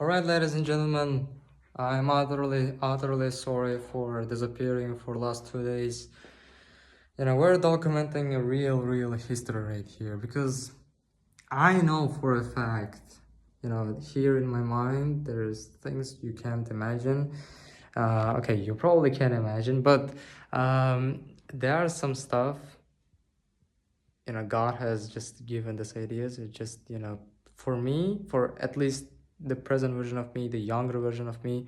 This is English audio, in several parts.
Alright, ladies and gentlemen, I'm utterly sorry for disappearing for last 2 days. We're documenting a real history right here because I know for a fact, here in my mind, there's things you can't imagine. Okay, you probably can't imagine, but there are some stuff, God has just given these ideas. It just, for me, for at least the present version of me, the younger version of me,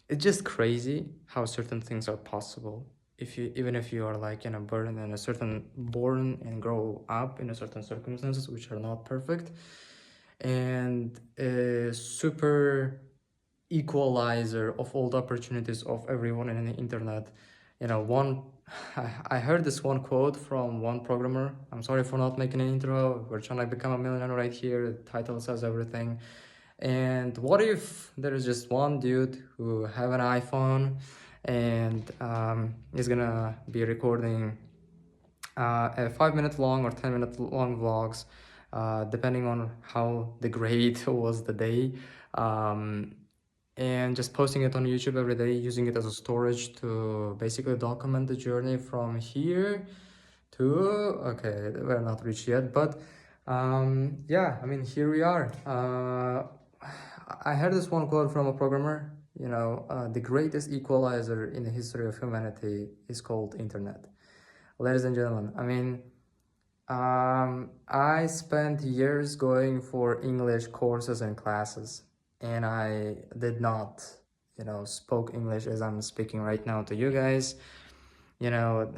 it's just crazy how certain things are possible. If you even if you are like born and grow up in a certain circumstances which are not perfect, and a super equalizer of all the opportunities of everyone in the internet. One I heard this one quote from one programmer. I'm sorry for not making an intro. We're trying to become a millionaire right here. The title says everything. And what if there is just one dude who have an iPhone and is gonna be recording a 5 minute long or 10 minute long vlogs, depending on how the grade was the day, um, and just posting it on YouTube every day, using it as a storage to basically document the journey from here to, okay, we're not reached yet, but yeah, I mean, here we are. I heard this one quote from a programmer, the greatest equalizer in the history of humanity is called internet. Ladies and gentlemen, I mean, I spent years going for English courses and classes, and I did not, spoke English as I'm speaking right now to you guys. You know,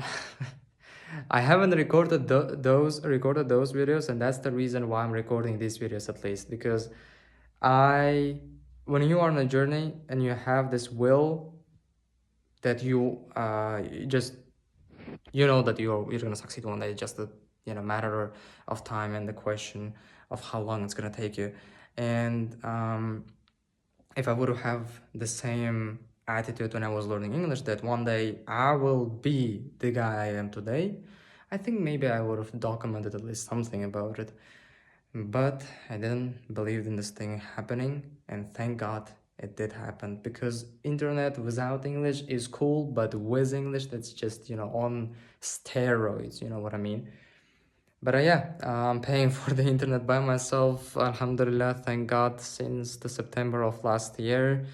I haven't recorded those videos, and that's the reason why I'm recording these videos at least, because I when you are on a journey and you have this will that you just that you're gonna succeed one day, just a matter of time and the question of how long it's gonna take you. And if I would have the same attitude when I was learning English, that one day I will be the guy I am today, I think maybe I would have documented at least something about it. But I didn't believe in this thing happening, and thank God it did happen, because internet without English is cool, but with English, that's just, on steroids, you know what I mean? But yeah, I'm paying for the internet by myself, alhamdulillah, thank God, since the September of last year,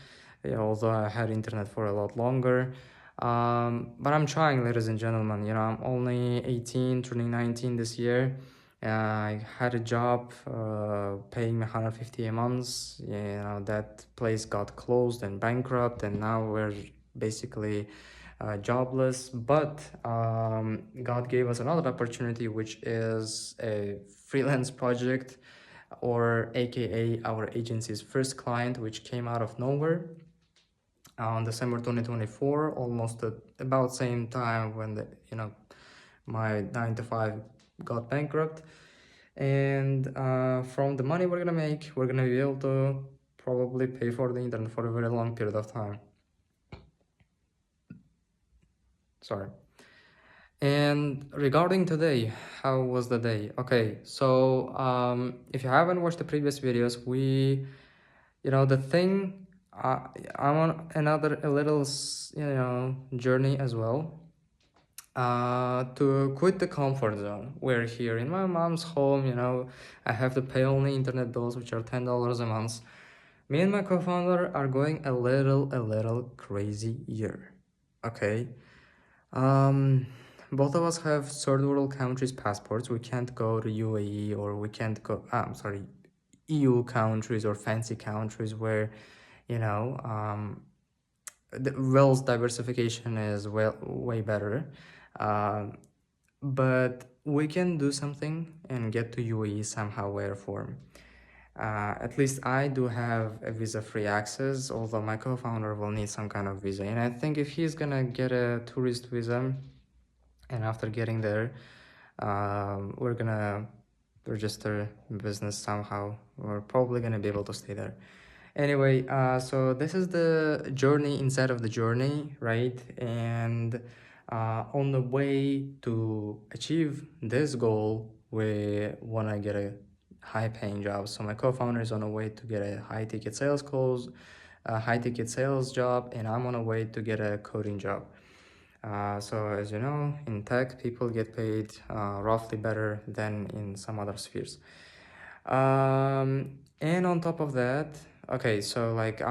although I had internet for a lot longer. But I'm trying, ladies and gentlemen. I'm only 18, turning 19 this year. I had a job paying me 150 a month. That place got closed and bankrupt, and now we're basically jobless. But God gave us another opportunity, which is a freelance project, or AKA our agency's first client, which came out of nowhere on December 2024, almost at about same time when my 9 to 5 got bankrupt. And from the money we're gonna make, we're gonna be able to probably pay for the internet for a very long period of time. Sorry. And regarding today, how was the day? Okay, so if you haven't watched the previous videos, the thing, I'm on another a little journey as well, to quit the comfort zone. We're here in my mom's home. I have to pay only internet bills, which are $10 a month. Me and my co-founder are going a little crazy year. Okay. Both of us have third world countries passports. We can't go to UAE, or we can't go, I'm sorry, EU countries or fancy countries where, the wealth diversification is way better. But we can do something and get to UAE somehow, way or form. At least I do have a visa-free access, although my co-founder will need some kind of visa. And I think if he's gonna get a tourist visa, and after getting there, we're gonna register business somehow. We're probably gonna be able to stay there. Anyway, so this is the journey inside of the journey, right? And on the way to achieve this goal, we wanna get a high paying jobs. So my co-founder is on a way to get a high ticket sales calls, a high ticket sales job, and I'm on a way to get a coding job. So as you know, in tech, people get paid roughly better than in some other spheres. And on top of that, okay, so like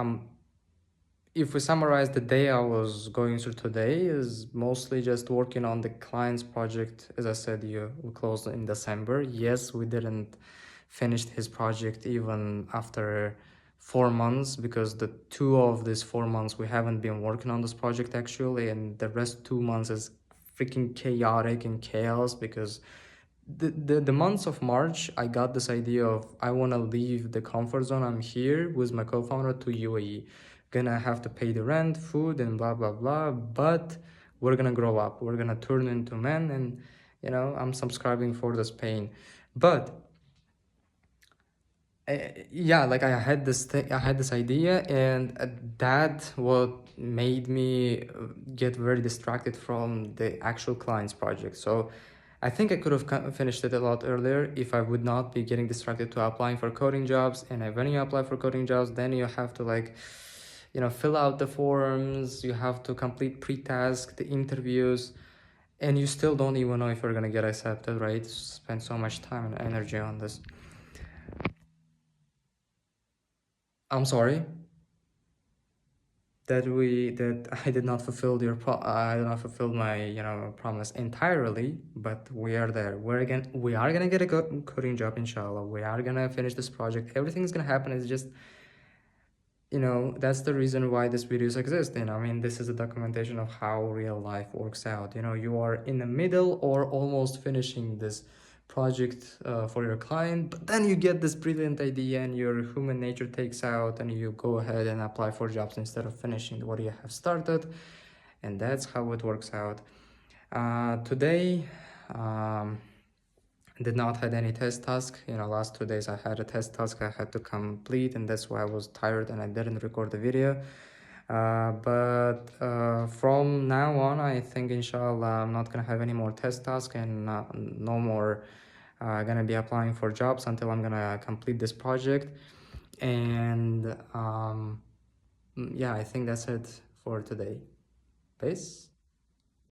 if we summarize the day I was going through today is mostly just working on the client's project. As I said, we closed in December. Yes, we didn't finish his project even after 4 months, because the 2 of these 4 months we haven't been working on this project actually, and the rest 2 months is freaking chaotic and chaos, because the months of March, I got this idea of I want to leave the comfort zone. I'm here with my co-founder to UAE. Gonna have to pay the rent, food, and blah blah blah. But we're gonna grow up. We're gonna turn into men, and I'm subscribing for this pain. But yeah, like I had this idea, and that what made me get very distracted from the actual client's project. So I think I could have finished it a lot earlier if I would not be getting distracted to applying for coding jobs. And when you apply for coding jobs, then you have to fill out the forms, you have to complete pre-task, the interviews, and you still don't even know if you're gonna get accepted, right? Spend so much time and energy on this. I'm sorry that I did not fulfill I did not fulfill my promise entirely, but we are there. We are gonna get a coding job, inshallah. We are gonna finish this project. Everything's gonna happen. It's just that's the reason why these videos exist. And I mean, this is a documentation of how real life works out. You are in the middle or almost finishing this project for your client, but then you get this brilliant idea and your human nature takes out and you go ahead and apply for jobs instead of finishing what you have started. And that's how it works out. Today, did not had any test task. Last 2 days I had a test task I had to complete, and that's why I was tired and I didn't record the video. But from now on, I think inshallah I'm not gonna have any more test tasks, and no more gonna be applying for jobs until I'm gonna complete this project. And yeah, I think that's it for today. Peace.